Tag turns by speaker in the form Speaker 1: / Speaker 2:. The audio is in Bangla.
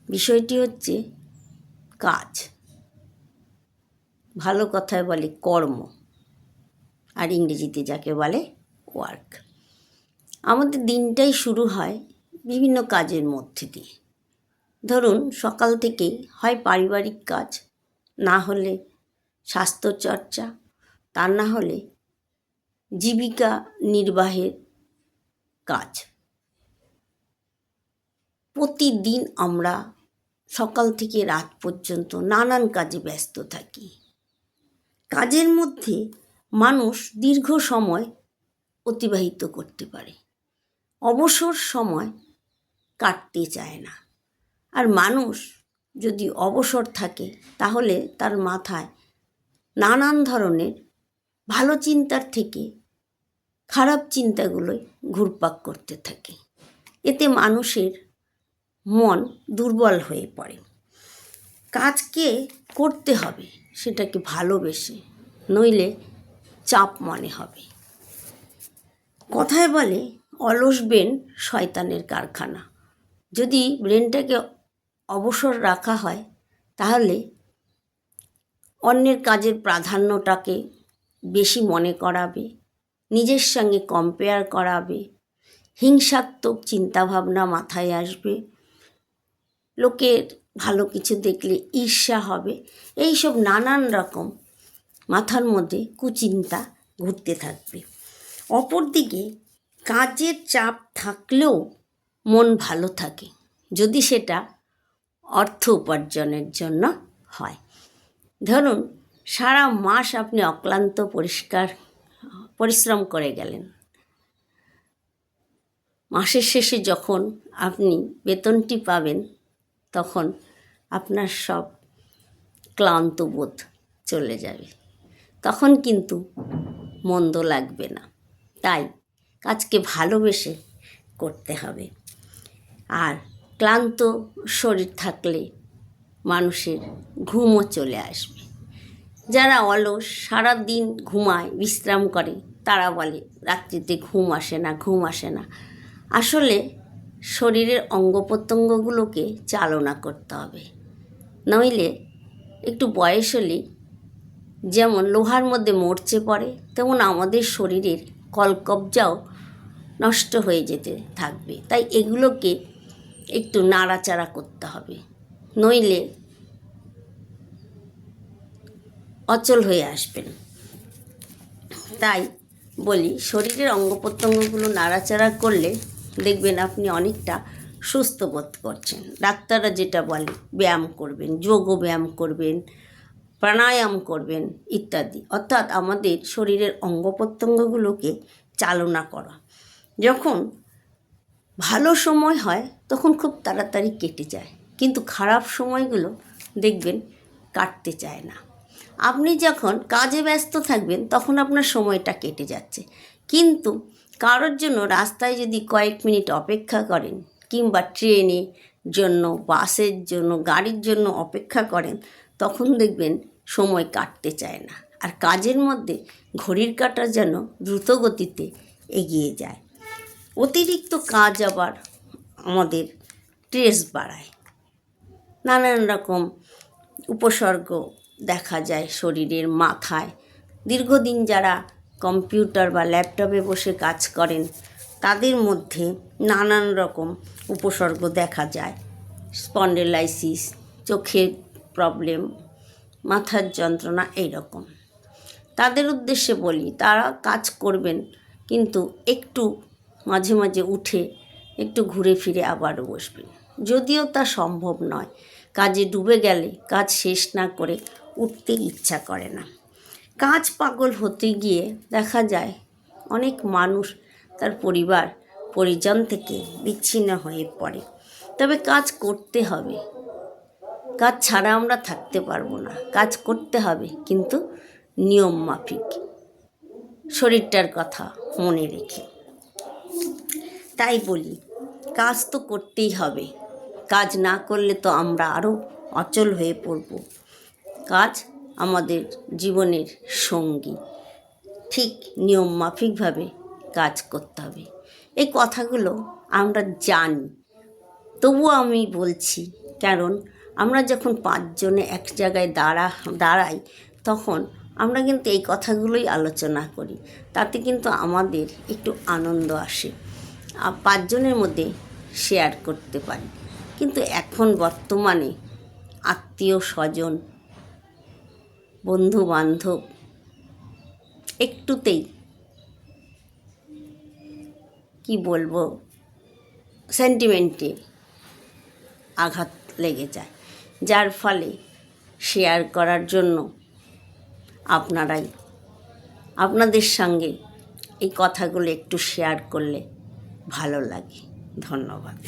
Speaker 1: বিষয়টি হচ্ছে কাজ। ভালো কথায় বলে কর্ম, আর ইংরেজিতে যাকে বলে ওয়ার্ক। আমাদের দিনটাই শুরু হয় বিভিন্ন কাজের মধ্যে দিয়ে। ধরুন সকাল থেকেই হয় পারিবারিক কাজ, না হলে স্বাস্থ্যচর্চা, তা না হলে জীবিকা নির্বাহের কাজ। প্রতিদিন আমরা সকাল থেকে রাত পর্যন্ত নানান কাজে ব্যস্ত থাকি। কাজের মধ্যে মানুষ দীর্ঘ সময় অতিবাহিত করতে পারে, অবসর সময় কাটতে চায় না। আর মানুষ যদি অবসর থাকে তাহলে তার মাথায় নানান ধরনের ভালো চিন্তার থেকে খারাপ চিন্তাগুলোই ঘুরপাক করতে থাকে। এতে মানুষের মন দুর্বল হয়ে পড়ে। কাজকে করতে হবে সেটাকে ভালোবেসে, নইলে চাপ মনে হবে। কথায় বলে অলস ব্রেন শয়তানের কারখানা। যদি ব্রেনটাকে অবসর রাখা হয় তাহলে অন্যের কাজের প্রাধান্যটাকে বেশি মনে করাবে, নিজের সঙ্গে কম্পেয়ার করাবে, হিংসাত্মক চিন্তাভাবনা মাথায় আসবে, লোকের ভালো কিছু দেখলে ঈর্ষা হবে, এইসব নানান রকম মাথার মধ্যে কুচিন্তা ঘুরতে থাকবে। অপরদিকে কাজের চাপ থাকলেও মন ভালো থাকে যদি সেটা অর্থ উপার্জনের জন্য হয়। ধরুন সারা মাস আপনি অক্লান্ত পরিশ্রম করে গেলেন, মাসের শেষে যখন আপনি বেতনটি পাবেন তখন আপনার সব ক্লান্ত বোধ চলে যাবে, তখন কিন্তু মন্দ লাগবে না। তাই কাজকে ভালোবেসে করতে হবে। আর ক্লান্ত শরীর থাকলে মানুষের ঘুমও চলে আসবে। যারা অলস সারা দিন ঘুমায়, বিশ্রাম করে, তারা বলে রাত্রিতে ঘুম আসে না। আসলে শরীরের অঙ্গ প্রত্যঙ্গগুলোকে চালনা করতে হবে, নইলে একটু বয়স হলেই যেমন লোহার মধ্যে মরচে পড়ে, তেমন আমাদের শরীরের কলকবজাও নষ্ট হয়ে যেতে থাকবে। তাই এগুলোকে একটু নাড়াচাড়া করতে হবে, নইলে অচল হয়ে আসবেন। তাই বলি শরীরের অঙ্গ প্রত্যঙ্গগুলো নাড়াচাড়া করলে দেখবেন আপনি অনেকটা সুস্থ বোধ করছেন। ডাক্তাররা যেটা বলে ব্যায়াম করবেন, যোগ ব্যায়াম করবেন, প্রাণায়াম করবেন ইত্যাদি, অর্থাৎ আমাদের শরীরের অঙ্গ প্রত্যঙ্গগুলোকে চালনা করা। যখন ভালো সময় হয় তখন খুব তাড়াতাড়ি কেটে যায়, কিন্তু খারাপ সময়গুলো দেখবেন কাটতে চায় না। আপনি যখন কাজে ব্যস্ত থাকবেন তখন আপনার সময়টা কেটে যাচ্ছে, কিন্তু কারোর জন্য রাস্তায় যদি কয়েক মিনিট অপেক্ষা করেন, কিংবা ট্রেনের জন্য, বাসের জন্য, গাড়ির জন্য অপেক্ষা করেন, তখন দেখবেন সময় কাটতে চায় না। আর কাজের মধ্যে ঘড়ির কাঁটা যেন দ্রুত গতিতে এগিয়ে যায়। অতিরিক্ত কাজ আবার আমাদের স্ট্রেস বাড়ায়, নানান রকম উপসর্গ দেখা যায় শরীরের, মাথায়। দীর্ঘদিন যারা কম্পিউটার বা ল্যাপটপে বসে কাজ করেন তাদের মধ্যে নানান রকম উপসর্গ দেখা যায়। স্পন্ডেলাইসিস, চোখের প্রবলেম, মাথার যন্ত্রণা, এইরকম। তাদের উদ্দেশ্যে বলি তারা কাজ করবেন, কিন্তু একটু মাঝে মাঝে উঠে একটু ঘুরে ফিরে আবারও বসবেন। যদিও তা সম্ভব নয়, কাজে ডুবে গেলে কাজ শেষ না করে উঠতে ইচ্ছা করে না। কাজ পাগল হতে গিয়ে দেখা যায় অনেক মানুষ তার পরিজন থেকে বিচ্ছিন্ন হয়ে পড়ে। তবে কাজ করতে হবে, কাজ ছাড়া আমরা থাকতে পারবো না। কাজ করতে হবে, কিন্তু নিয়ম মাফিক, শরীরটার কথা মনে রেখে। তাই বলি কাজ তো করতেই হবে, কাজ না করলে তো আমরা আরও অচল হয়ে পড়ব। কাজ আমাদের জীবনের সঙ্গী, ঠিক নিয়ম মাফিকভাবে কাজ করতে হবে। এই কথাগুলো আমরা জানি, তবুও আমি বলছি কারণ আমরা যখন পাঁচজনে এক জায়গায় দাঁড়াই তখন আমরা কিন্তু এই কথাগুলোই আলোচনা করি, তাতে কিন্তু আমাদের একটু আনন্দ আসে, পাঁচজনের মধ্যে শেয়ার করতে পারি। কিন্তু এখন বর্তমানে আত্মীয় স্বজন, বন্ধু বান্ধব একটুতেই কি বলবো, সেন্টিমেন্টে আঘাত লেগে যায়, যার ফলে শেয়ার করার জন্য আপনাদের সঙ্গে এই কথাগুলো একটু শেয়ার করলে ভালো লাগে। ধন্যবাদ।